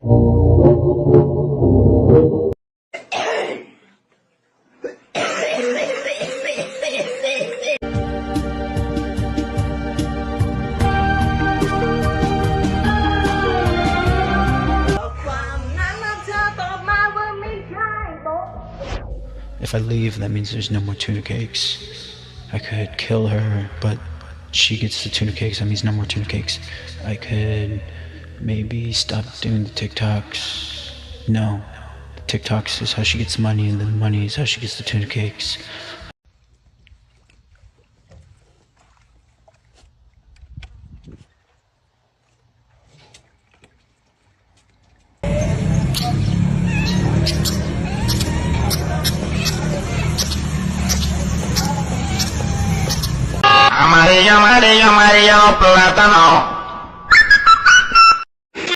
If I leave, that means there's no more tuna cakes. I could kill her, but she gets the tuna cakes, that means no more tuna cakes. I could maybe stop doing the TikToks. No, the TikToks is how she gets money, and the money is how she gets the tuna cakes. Amarillo, amarillo, amarillo, plátano.